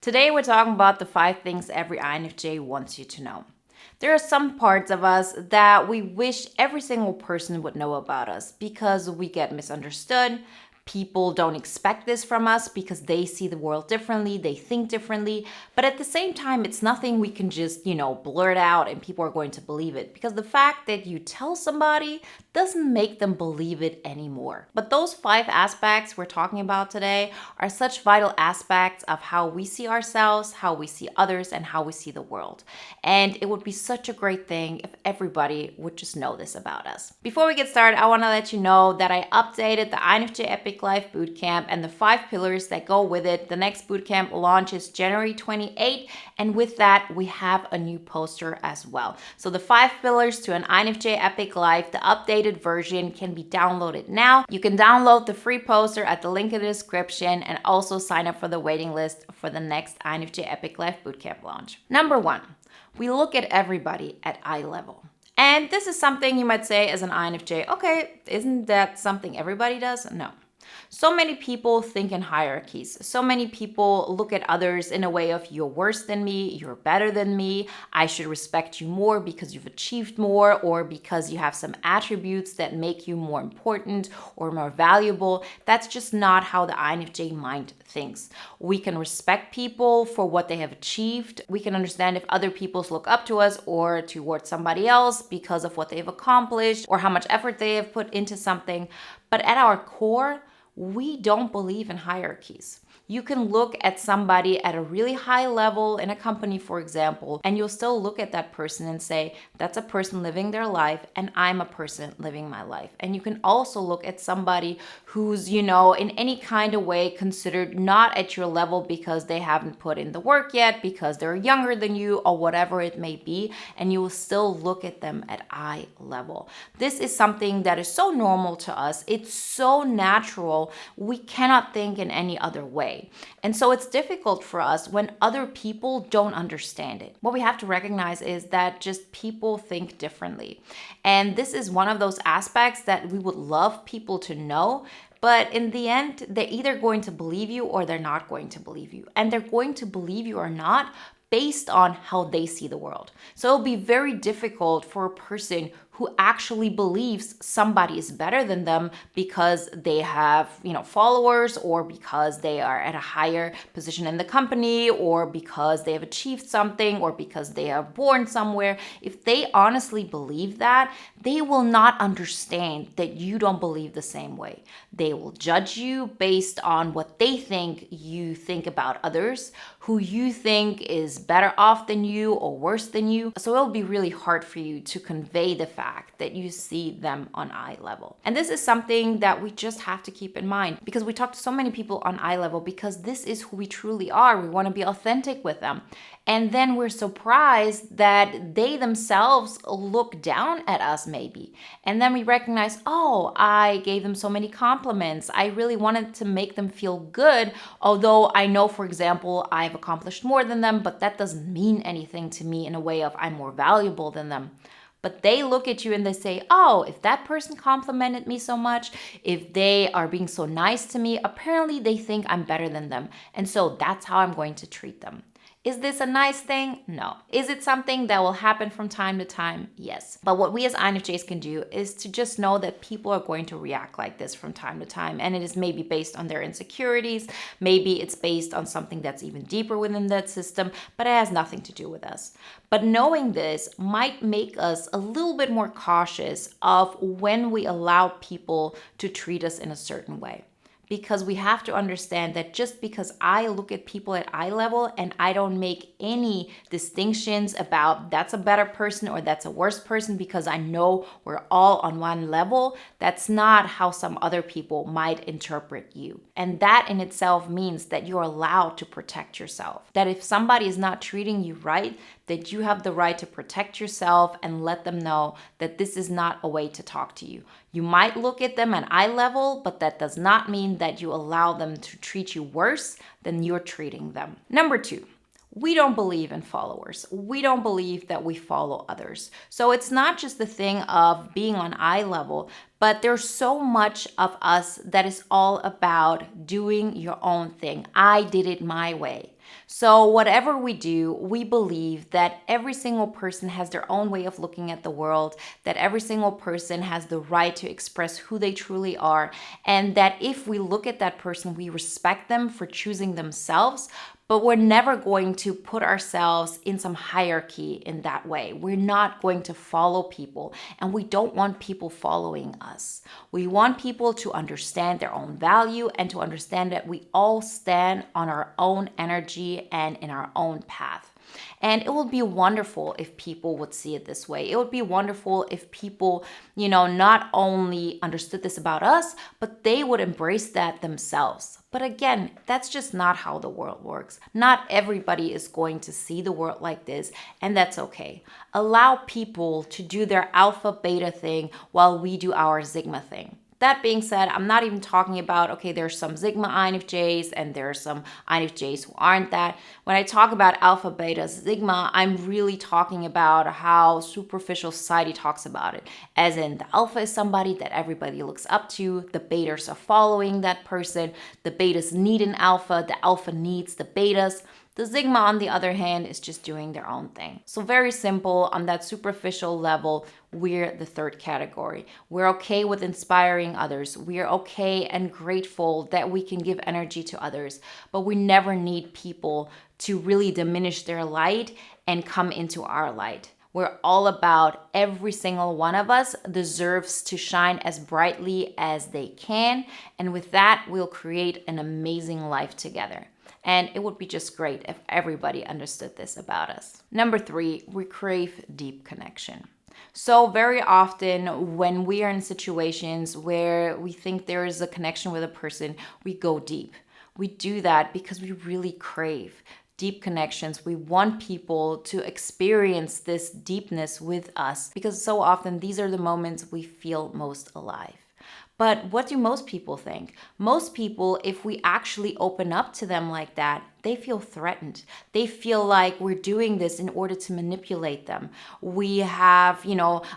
Today we're talking about the 5 things every INFJ wants you to know. There are some parts of us that we wish every single person would know about us because we get misunderstood. People don't expect this from us because they see the world differently, they think differently. But at the same time, it's nothing we can just, blurt out and people are going to believe it. Because the fact that you tell somebody doesn't make them believe it anymore. But those 5 aspects we're talking about today are such vital aspects of how we see ourselves, how we see others, and how we see the world. And it would be such a great thing if everybody would just know this about us. Before we get started, I want to let you know that I updated the INFJ Epic Life Bootcamp and the 5 pillars that go with it. The next bootcamp launches January 28th, and with that, we have a new poster as well. So the 5 pillars to an INFJ Epic Life, the updated version, can be downloaded now. You can download the free poster at the link in the description and also sign up for the waiting list for the next INFJ Epic Life Bootcamp launch. Number 1, we look at everybody at eye level. And this is something you might say as an INFJ, okay, isn't that something everybody does? No. So many people think in hierarchies. So many people look at others in a way of you're worse than me, you're better than me, I should respect you more because you've achieved more or because you have some attributes that make you more important or more valuable. That's just not how the INFJ mind thinks. We can respect people for what they have achieved. We can understand if other people look up to us or towards somebody else because of what they've accomplished or how much effort they have put into something. But at our core, we don't believe in hierarchies. You can look at somebody at a really high level in a company, for example, and you'll still look at that person and say, that's a person living their life and I'm a person living my life. And you can also look at somebody who's, in any kind of way considered not at your level because they haven't put in the work yet, because they're younger than you or whatever it may be, and you will still look at them at eye level. This is something that is so normal to us. It's so natural. We cannot think in any other way. And so it's difficult for us when other people don't understand it. What we have to recognize is that just people think differently. And this is one of those aspects that we would love people to know. But in the end, they're either going to believe you or they're not going to believe you. And they're going to believe you or not based on how they see the world. So it'll be very difficult for a person who actually believes somebody is better than them because they have, followers or because they are at a higher position in the company or because they have achieved something or because they are born somewhere. If they honestly believe that, they will not understand that you don't believe the same way. They will judge you based on what they think you think about others, who you think is better off than you or worse than you. So it'll be really hard for you to convey the fact that you see them on eye level. And this is something that we just have to keep in mind because we talk to so many people on eye level because this is who we truly are. We want to be authentic with them. And then we're surprised that they themselves look down at us maybe. And then we recognize, oh, I gave them so many compliments. I really wanted to make them feel good. Although I know, for example, I've accomplished more than them, but that doesn't mean anything to me in a way of I'm more valuable than them. But they look at you and they say, oh, if that person complimented me so much, if they are being so nice to me, apparently they think I'm better than them. And so that's how I'm going to treat them. Is this a nice thing? No. Is it something that will happen from time to time? Yes. But what we as INFJs can do is to just know that people are going to react like this from time to time. And it is maybe based on their insecurities. Maybe it's based on something that's even deeper within that system, but it has nothing to do with us. But knowing this might make us a little bit more cautious of when we allow people to treat us in a certain way. Because we have to understand that just because I look at people at eye level and I don't make any distinctions about that's a better person or that's a worse person because I know we're all on one level, that's not how some other people might interpret you. And that in itself means that you're allowed to protect yourself. That if somebody is not treating you right, that you have the right to protect yourself and let them know that this is not a way to talk to you. You might look at them at eye level, but that does not mean that you allow them to treat you worse than you're treating them. Number 2, we don't believe in followers. We don't believe that we follow others. So it's not just the thing of being on eye level, but there's so much of us that is all about doing your own thing. I did it my way. So, whatever we do, we believe that every single person has their own way of looking at the world, that every single person has the right to express who they truly are, and that if we look at that person, we respect them for choosing themselves, but we're never going to put ourselves in some hierarchy in that way. We're not going to follow people, and we don't want people following us. We want people to understand their own value and to understand that we all stand on our own energy and in our own path. And it would be wonderful if people would see it this way. It would be wonderful if people, not only understood this about us, but they would embrace that themselves. But again, that's just not how the world works. Not everybody is going to see the world like this, and that's okay. Allow people to do their alpha beta thing while we do our sigma thing. That being said, I'm not even talking about, okay, there's some Sigma INFJs and there are some INFJs who aren't that. When I talk about Alpha, Beta, Sigma, I'm really talking about how superficial society talks about it. As in, the Alpha is somebody that everybody looks up to, the Betas are following that person, the Betas need an Alpha, the Alpha needs the Betas. The Sigma, on the other hand, is just doing their own thing. So very simple, on that superficial level, we're the third category. We're okay with inspiring others. We're okay and grateful that we can give energy to others, but we never need people to really diminish their light and come into our light. We're all about every single one of us deserves to shine as brightly as they can. And with that, we'll create an amazing life together. And it would be just great if everybody understood this about us. Number 3, we crave deep connection. So very often when we are in situations where we think there is a connection with a person, we go deep. We do that because we really crave deep connections. We want people to experience this deepness with us because so often these are the moments we feel most alive. But what do most people think? Most people, if we actually open up to them like that, they feel threatened. They feel like we're doing this in order to manipulate them. We have,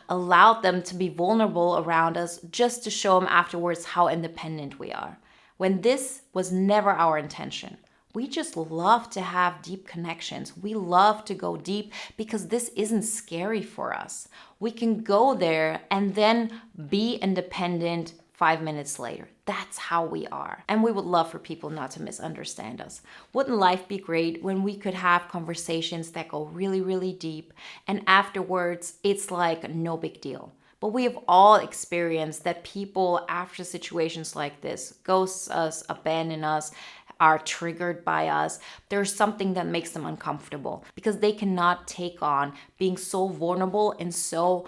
allowed them to be vulnerable around us just to show them afterwards how independent we are. When this was never our intention. We just love to have deep connections. We love to go deep because this isn't scary for us. We can go there and then be independent 5 minutes later. That's how we are. And we would love for people not to misunderstand us. Wouldn't life be great when we could have conversations that go really, really deep and afterwards it's like no big deal? But we have all experienced that people after situations like this ghost us, abandon us, are triggered by us. There's something that makes them uncomfortable because they cannot take on being so vulnerable and so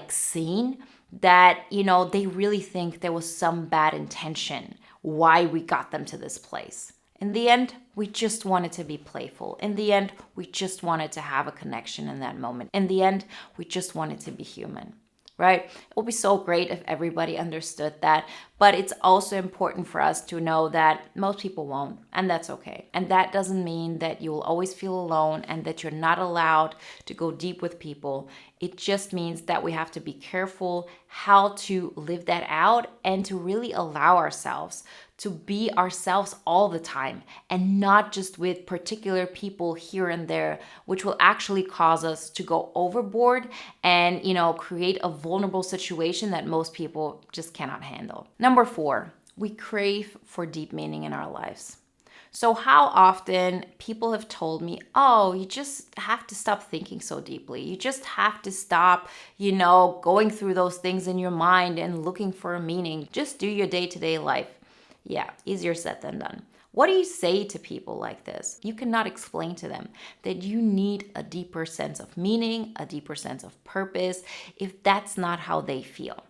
seen that, they really think there was some bad intention why we got them to this place. In the end, we just wanted to be playful. In the end, we just wanted to have a connection in that moment. In the end, we just wanted to be human. Right? It would be so great if everybody understood that. But it's also important for us to know that most people won't, and that's okay. And that doesn't mean that you will always feel alone and that you're not allowed to go deep with people. It just means that we have to be careful how to live that out and to really allow ourselves to be ourselves all the time and not just with particular people here and there, which will actually cause us to go overboard and, create a vulnerable situation that most people just cannot handle. Number 4, we crave for deep meaning in our lives. So how often people have told me, oh, you just have to stop thinking so deeply. You just have to stop, going through those things in your mind and looking for a meaning. Just do your day-to-day life. Yeah, easier said than done. What do you say to people like this? You cannot explain to them that you need a deeper sense of meaning, a deeper sense of purpose, if that's not how they feel.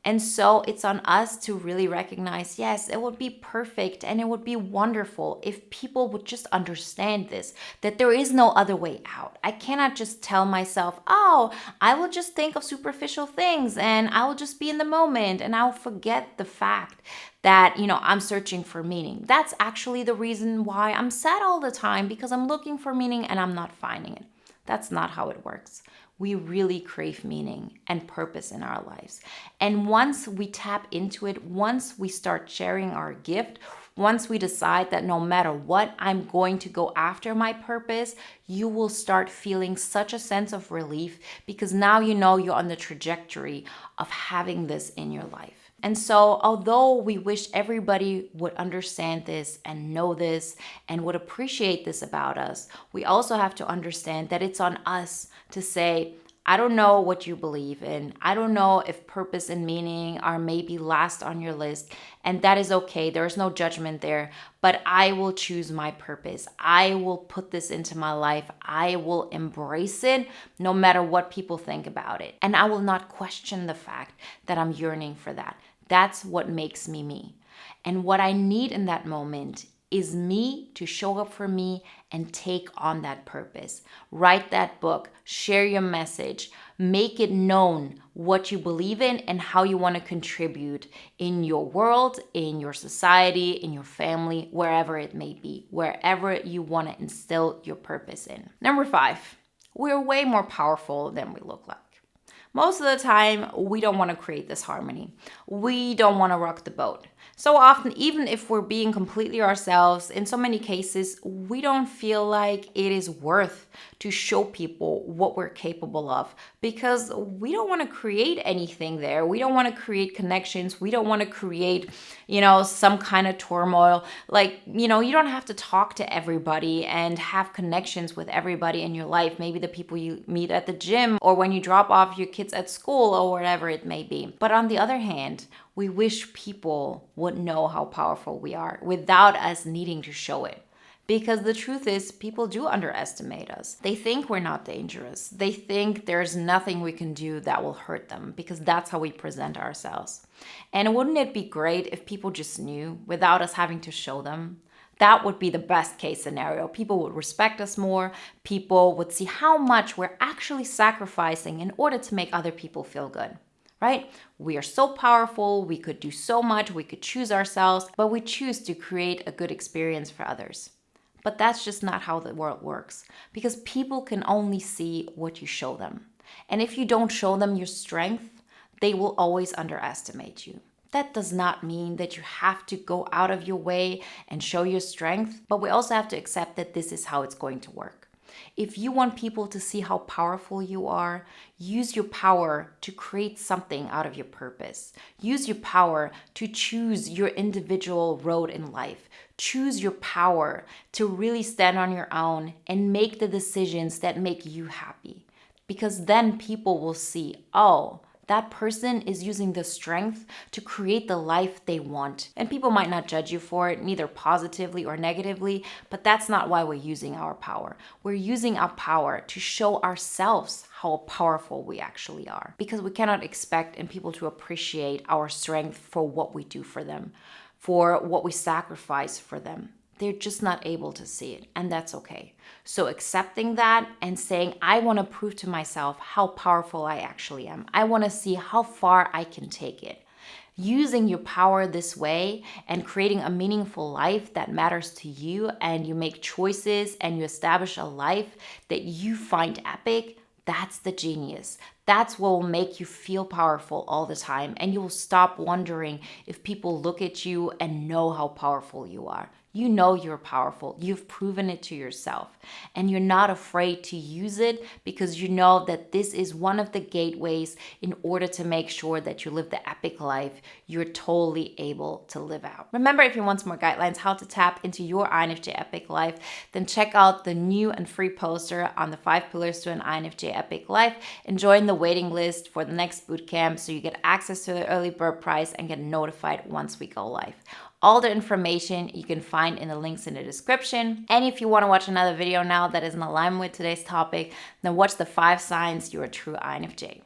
And so it's on us to really recognize, yes, it would be perfect and it would be wonderful if people would just understand this, that there is no other way out. I cannot just tell myself, oh, I will just think of superficial things and I will just be in the moment and I'll forget the fact that, I'm searching for meaning. That's actually the reason why I'm sad all the time, because I'm looking for meaning and I'm not finding it. That's not how it works. We really crave meaning and purpose in our lives. And once we tap into it, once we start sharing our gift, Once we decide that no matter what, I'm going to go after my purpose, you will start feeling such a sense of relief because now you know you're on the trajectory of having this in your life. And so, although we wish everybody would understand this and know this and would appreciate this about us, we also have to understand that it's on us to say, I don't know what you believe in. I don't know if purpose and meaning are maybe last on your list, and that is okay. There's no judgment there, but I will choose my purpose. I will put this into my life. I will embrace it no matter what people think about it. And I will not question the fact that I'm yearning for that. That's what makes me me. And what I need in that moment is me to show up for me and take on that purpose. Write that book, share your message, make it known what you believe in and how you want to contribute in your world, in your society, in your family, wherever it may be, wherever you want to instill your purpose in. Number 5, we're way more powerful than we look like. Most of the time, we don't want to create this harmony. We don't want to rock the boat. So often, even if we're being completely ourselves, in so many cases, we don't feel like it is worth to show people what we're capable of because we don't want to create anything there. We don't want to create connections. We don't want to create, some kind of turmoil. You don't have to talk to everybody and have connections with everybody in your life. Maybe the people you meet at the gym or when you drop off your kids at school or whatever it may be. But on the other hand, we wish people would know how powerful we are without us needing to show it. Because the truth is, people do underestimate us. They think we're not dangerous. They think there's nothing we can do that will hurt them because that's how we present ourselves. And wouldn't it be great if people just knew without us having to show them? That would be the best case scenario. People would respect us more. People would see how much we're actually sacrificing in order to make other people feel good. Right? We are so powerful, we could do so much, we could choose ourselves, but we choose to create a good experience for others. But that's just not how the world works because people can only see what you show them. And if you don't show them your strength, they will always underestimate you. That does not mean that you have to go out of your way and show your strength, but we also have to accept that this is how it's going to work. If you want people to see how powerful you are, use your power to create something out of your purpose. Use your power to choose your individual road in life. Choose your power to really stand on your own and make the decisions that make you happy. Because then people will see, oh, that person is using the strength to create the life they want. And people might not judge you for it, neither positively or negatively, but that's not why we're using our power. We're using our power to show ourselves how powerful we actually are. Because we cannot expect people to appreciate our strength for what we do for them, for what we sacrifice for them. They're just not able to see it, and that's okay. So accepting that and saying, I want to prove to myself how powerful I actually am. I want to see how far I can take it. Using your power this way and creating a meaningful life that matters to you, and you make choices and you establish a life that you find epic, that's the genius. That's what will make you feel powerful all the time, and you will stop wondering if people look at you and know how powerful you are. You know you're powerful. You've proven it to yourself. And you're not afraid to use it because you know that this is one of the gateways in order to make sure that you live the epic life you're totally able to live out. Remember, if you want some more guidelines how to tap into your INFJ epic life, then check out the new and free poster on the 5 pillars to an INFJ epic life and join the waiting list for the next bootcamp so you get access to the early bird price and get notified once we go live. All the information you can find in the links in the description. And if you want to watch another video now that is in alignment with today's topic, then watch the 5 signs you're a true INFJ.